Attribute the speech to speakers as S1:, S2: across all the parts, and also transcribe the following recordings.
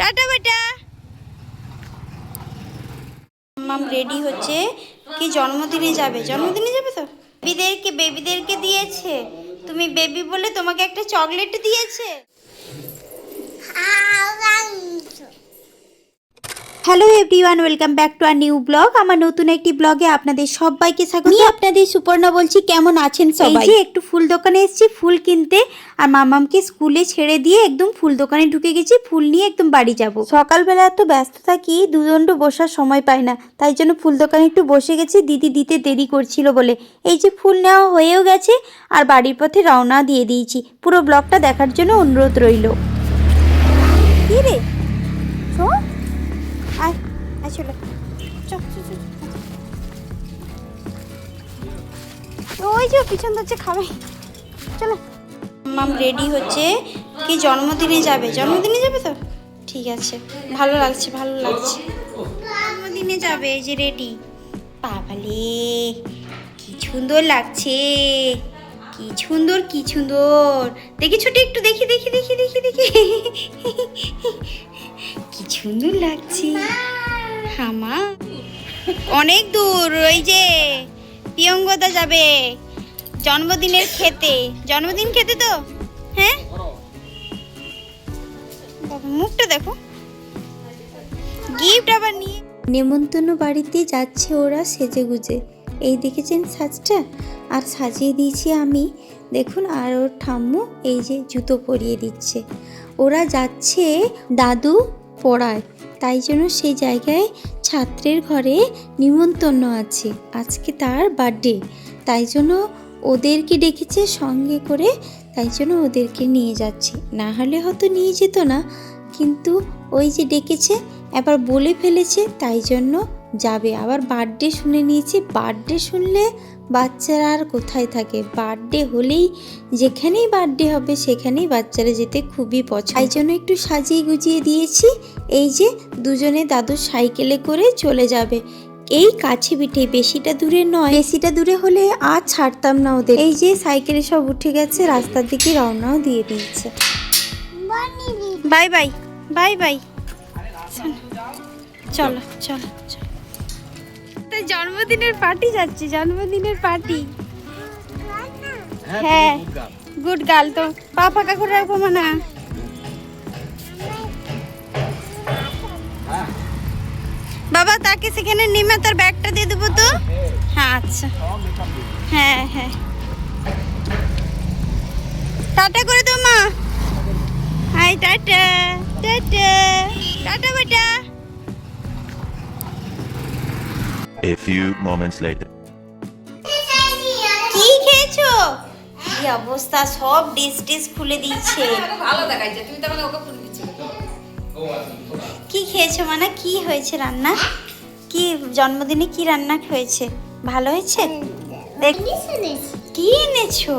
S1: Tata বেটা। মাম ready হচ্ছে, কি জন্মদিনে যাবে? জন্মদিনে যাবে তো? বেবিদেরকে দিয়েছে, তুমি বেবি বলে তোমাকে একটা চকলেট দিয়েছে। Hello everyone, welcome back to our new blog. আমার নতুন একটি ব্লগে আপনাদের সবাইকে স্বাগত। আমি আপনাদের সুপর্ণা বলছি, কেমন আছেন সবাই? এই যে একটু ফুল দোকানে এসেছি ফুল কিনতে, আর মামামকে স্কুলে ছেড়ে দিয়ে একদম ফুল দোকানে ঢুকে গেছি, ফুল নিয়ে একদম বাড়ি যাব। সকালবেলা এত ব্যস্ত থাকি, দুদণ্ড বসার সময় পাই না, তাই জন্য ফুল দোকানে একটু বসে গেছি, দিদি দিতে দেরি করছিল বলে। এই যে ফুল নেওয়া হয়েও গেছে, আর বাড়ির পথে রওনা দিয়ে দিয়েছি। পুরো ব্লগটা দেখার জন্য অনুরোধ রইল। কি রে শোন, আয় আয় চলো, ওই যে পিছন ধরছে, খাবে চলো। মাম রেডি হচ্ছে, কি জন্মদিনে যাবে? জন্মদিনে যাবে তো? ঠিক আছে, ভালো লাগছে ভালো লাগছে। জন্মদিনে যাবে, এই যে রেডি। বাবালে কি সুন্দর লাগছে, কি সুন্দর কি সুন্দর। দেখি ছোট একটু, দেখি দেখি দেখি দেখি দেখি কি সুন্দর লাগছে। হামা অনেক দূর, ওই যে প্রিয়ঙ্গদা যাবে জন্মদিনের খেতে, জন্মদিন খেতে তো। হ্যাঁ মুখটা দেখো, গিফট আবার নিয়ে। নেমন্তন্ন বাড়িতে যাচ্ছে ওরা সেজে গুজে, এই দেখেছেন সাজটা, আর সাজিয়ে দিয়েছি আমি দেখুন। আর ওর ঠাম্মু এই যে জুতো পরিয়ে দিচ্ছে। ওরা যাচ্ছে দাদু পড়ায়, তাই জন্য সেই জায়গায় ছাত্রের ঘরে নিমন্তন্ন আছে, আজকে তার বার্থডে, তাই জন্য ওদেরকে ডেকেছে সঙ্গে করে, তাই জন্য ওদেরকে নিয়ে যাচ্ছে। না হলে হয়তো নিয়ে যেত না, কিন্তু ওই যে ডেকেছে, এবার বলে ফেলেছে, তাই জন্য যাবে। আবার বার্থডে শুনে নিয়েছে, বার্থডে শুনলে বাচ্চারা আর কোথায় থাকে, বার্থডে হলেই যেখানেই বার্থডে হবে সেখানেই বাচ্চারা যেতে খুবই পছন্দ, তাই জন্য একটু সাজিয়ে গুজিয়ে দিয়েছি। এই যে দুজনে দাদুর সাইকেলে করে চলে যাবে, এই কাছে পিঠে, বেশিটা দূরে নয়, বেশিটা দূরে হলে আর ছাড়তাম না ওদের। এই যে সাইকেলে সব উঠে গেছে, রাস্তার দিকে রওনাও দিয়ে দিয়েছে। বাই বাই বাই বাই, চলো চলো চলো। জন্মদিনের পার্টি যাচ্ছে, জন্মদিনের পার্টি। হ্যাঁ গুড গার্ল, তো পা ফাঁকা করে রাখবো না। বাবা তাকে সেখানে নেমে তার ব্যাগটা দিয়ে দেবো তো। হ্যাঁ আচ্ছা, হ্যাঁ হ্যাঁ টাটা করে দাও মা। হাই টাটা টাটা টাটা বেটা।
S2: A few moments later.
S1: কি খেয়েছো? কি অবস্থা, সব ডিশ খুলে দিচ্ছে।
S3: ভালো দেখাইছে, তুমি তখন ওকে ফুল দিচ্ছিলে।
S1: কি খেয়েছো মানে, কি হয়েছে রান্না? কি জন্মদিনে কি রান্না হয়েছে? ভালো হয়েছে? দেখ কি এনেছো?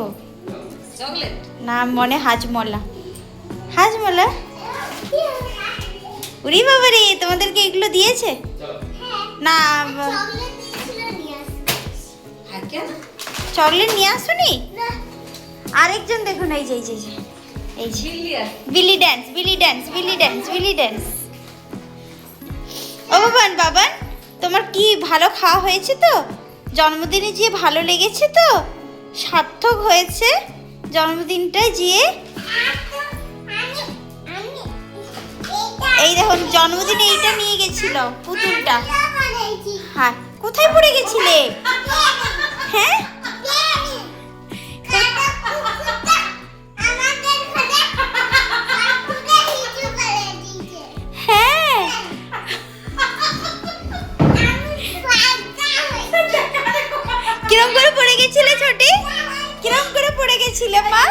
S3: চকলেট
S1: না মনে হাজমলা, হাজমলা। উরি বাবা রে, তোমাদেরকে এগুলো দিয়েছে? না চকলেট নিয়ে আসুনি। আরেকজন দেখুন, এই যে এই যে এই যে বিলি ড্যান্স বিলি ড্যান্স বিলি ড্যান্স বিলি ড্যান্স। ও বাবান বাবান, তোমার কি ভালো খাওয়া হয়েছে তো? জন্মদিনে যে ভালো লেগেছে তো? সার্থক হয়েছে জন্মদিনটা যে। এই দেখুন জন্মদিনে এইটা নিয়ে গেছিল পুতুলটা। হ্যাঁ কোথায় পড়ে গেছিলে? হ্যাঁ হ্যাঁ কিরম করে পড়ে গেছিলে ছোটি? কিরম করে পড়ে গেছিলে মা?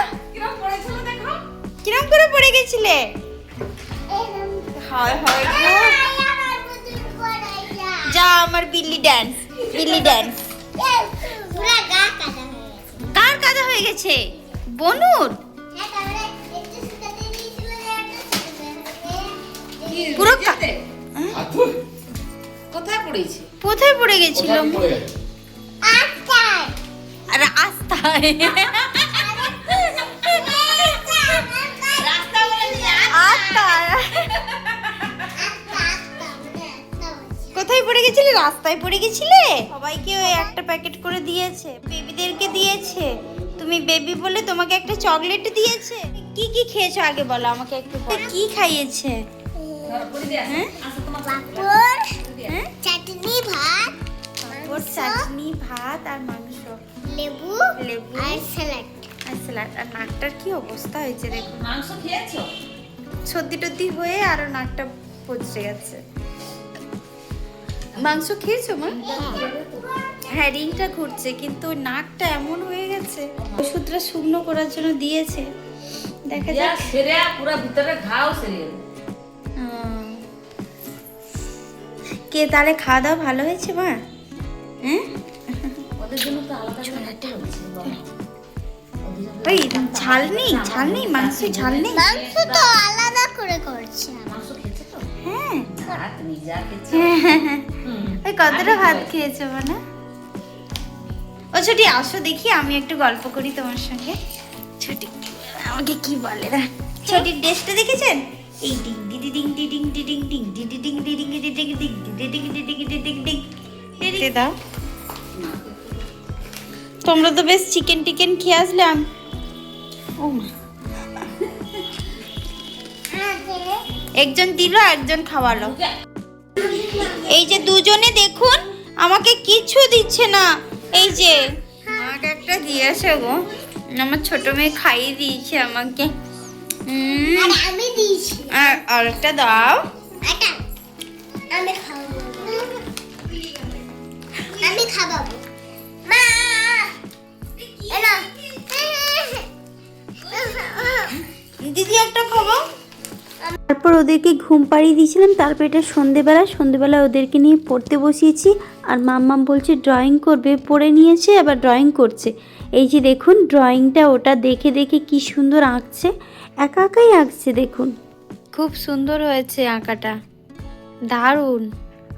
S1: কিরম করে পড়ে গেছিলে? হয় হয় যা আমার বিলি ড্যান্স বিলি ড্যান্স। কার কাদা হয়ে গেছে? বনুর? পুরো
S3: কোথায় পড়েছে?
S1: কোথায় পড়ে গেছিল? রাস্তায়। গেছিলে? রাস্তায় পড়ে গেছিলে? সবাইকে ওই একটা প্যাকেট করে দিয়েছে, বেবিদেরকে দিয়েছে। তুমি বেবি বলে তোমাকে একটা চকলেট দিয়েছে। কি কি খেয়েছো আগে বলো আমাকে একটু। কি খাইয়েছে? হ্যাঁ? হ্যাঁ?
S4: চাটনি ভাত,
S1: ওর চাটনি, ভাত আর মাংস,
S4: লেবু
S1: লেবু
S4: আর স্যালাড।
S1: আর স্যালাড। আর নাকটার কি অবস্থা হয়েছে দেখো,
S3: মাংস খেয়েছো?
S1: সর্দি টর্দি হয়ে আরো নাকটা পচে গেছে। মাংস খেয়েছো মা? হ্যাঁ, রিংটা ঘুরছে, কিন্তু ওই নাকটা এমন হয়ে গেছে। ওষুধটা শুকনো করার জন্য দিয়েছে, দেখা যাক।
S3: সেরে পুরো ভিতরে ঘাও সেরে গেল।
S1: কে তাহলে খাওয়া দাওয়া ভালো হয়েছে মা? হ্যাঁ,
S3: ওদের জন্য তো আলাদা ছোলাটা হচ্ছে।
S1: ওই ঝাল নেই, ঝাল নেই, মাংসে ঝাল নেই।
S4: মাংস তো আলাদা করে করছে।
S3: মাংস খেয়েছো তো?
S1: হ্যাঁ,
S3: তুমি যা খেয়েছো।
S1: ওই কতটা ভাত খেয়েছো মানে? ও ছুটি, আসো দেখি, আমি একটু গল্প করি তোমার সঙ্গে। ছুটি আমাকে কি বলে না, ছুটির ড্রেসটা দেখেছেন? এই ডিং ডিডি ডিং ডিডিং ডিডিং ডিং ডিডি ডিং ডিডিং ডিডিং ডিং ডিডি ডিং ডিডিং ডিডিং ডিং ডিডি দাও। তোমরা তো বেশ চিকেন টিকেন খেয়ে আসলাম। ও মা, একজন দিল, একজন খাওয়ালো। এই যে দুজনে দেখুন, আমাকে কিছু দিচ্ছে না। এই যে আমাকে একটা দিয়েছে গো, আমার ছোট মেয়ে খাইয়ে দিয়েছে আমাকে।
S4: আর আমি দিয়েছি।
S1: আর আরেকটা দাও।
S4: এটা আমি খাবো। আমি খাবো। মা এনা
S1: দিদি একটা খাবো। তারপর ওদেরকে ঘুম পাড়িয়ে দিয়েছিলাম। তারপর এটা সন্ধেবেলা ওদেরকে নিয়ে পড়তে বসিয়েছি। আর মাম্মাম বলছে ড্রয়িং করবে, পড়ে নিয়েছে আবার ড্রয়িং করছে। এই যে দেখুন ড্রয়িংটা, ওটা দেখে দেখে কি সুন্দর আঁকছে, একা একাই আঁকছে দেখুন, খুব সুন্দর হয়েছে আঁকাটা, দারুণ।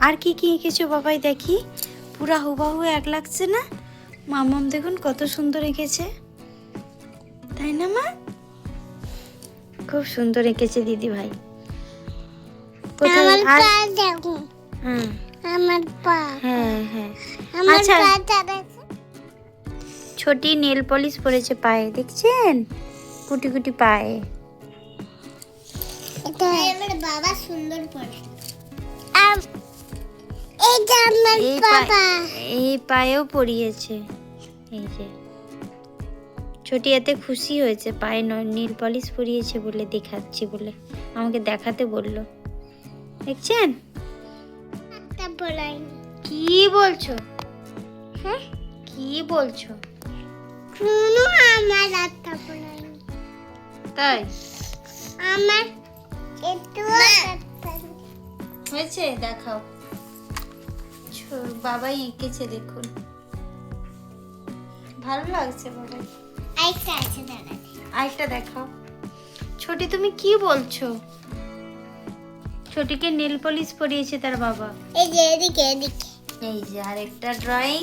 S1: আর কি কি এঁকেছো বাবাই দেখি, পুরা হুবাহু এক লাগছে না? মাম্মাম দেখুন কত সুন্দর এঁকেছে, তাই না মা? খুব সুন্দর এঁকেছে দিদি ভাই। কোথায়
S4: আমার
S1: আর?
S4: পা দেখো।
S1: হ্যাঁ
S4: আমার পা।
S1: হ্যাঁ হ্যাঁ।
S4: আমার
S1: আচ্ছা,
S4: পাটা দেখো।
S1: ছোটি নেল পলিশ পরেছে পায়ে, দেখছেন? কুটি কুটি পায়ে।
S4: এটা আমার বাবা সুন্দর পড়ে। এটা আমার
S1: এই
S4: বাবা।
S1: এই পায়েও পরিয়েছে। এই যে ছোটি এতে খুশি হয়েছে, পায়ে নীল পলিশ পরিয়েছে বলে, দেখাচ্ছি বলে আমাকে দেখাতে বললো, দেখছেন?
S4: একটা পড়াই।
S1: কি বলছো? হ্যাঁ, কি বলছো?
S4: কোনো আমার একটা পড়াই।
S1: তাই
S4: আমার একটু
S1: হয়েছে, দেখাও। বাবাই এঁকেছে দেখুন, ভালো লাগছে বাবাই।
S4: একটা আছে দাঁড়া।
S1: আরেকটা দেখাও। ছোটি তুমি কি বলছো? ছোটিকে নেল পলিশ পরিয়েছে তার বাবা।
S4: এই যে এদিকে এদিকে।
S1: এই যে আরেকটা ড্রয়িং,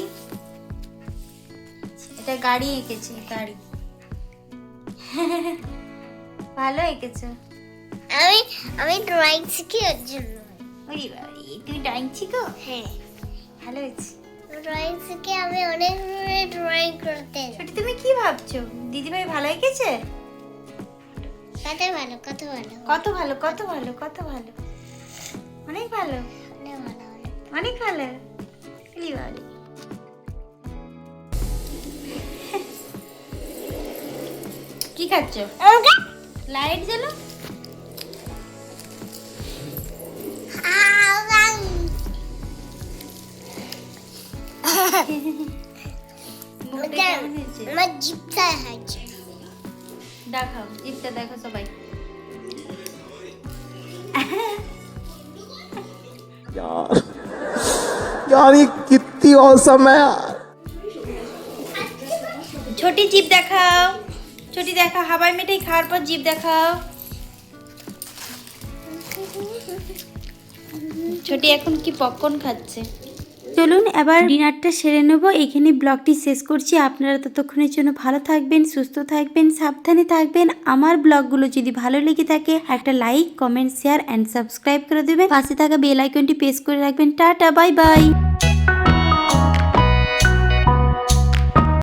S1: এটা গাড়ি এঁকেছে, গাড়ি। ভালো এঁকেছো।
S4: আমি ড্রয়িং শিখি ওর জন্য।
S1: ওরে বাবারে, তুই ড্রয়িং শিখো?
S4: হ্যাঁ,
S1: ভালো হয়েছে।
S4: ড্রয়িং শিখে আমি অনেক ধরনের ড্রয়িং করতে।
S1: ছোটি তুমি কি ভাবছো? দিদিভাই ভালো এঁকেছে?
S4: কত ভালো, কত ভালো,
S1: কত ভালো, কত ভালো, কত ভালো, অনেক ভালো,
S4: অনেক ভালো,
S1: অনেক ভালো। এলি বাবারে। কি খাচ্ছ? লাইট জ্বালো। মুখটা কেমন হয়েছে?
S4: আমার জিপটা হয়েছে।
S1: দেখাও জিপটা, দেখো সবাই।
S5: यार ये कितनी औसम है यार।
S1: ছোটি জিপ দেখাও, ছোটি দেখাও, হাবাই মিঠাই খাওয়ার পর জিপ দেখাও। ছোটি এখন কি পপকর্ন খাচ্ছে। চলুন এবার ডিনারটা সেরে নেবো, এখানে ব্লগটি শেষ করছি। আপনারা ততক্ষণের জন্য ভালো থাকবেন, সুস্থ থাকবেন, সাবধানে থাকবেন। আমার ব্লগগুলো যদি ভালো লেগে থাকে একটা like, comment, share and subscribe করে দেবেন। পাশে থাকা বেল আইকনটি প্রেস করে রাখবেন। Tata, bye bye.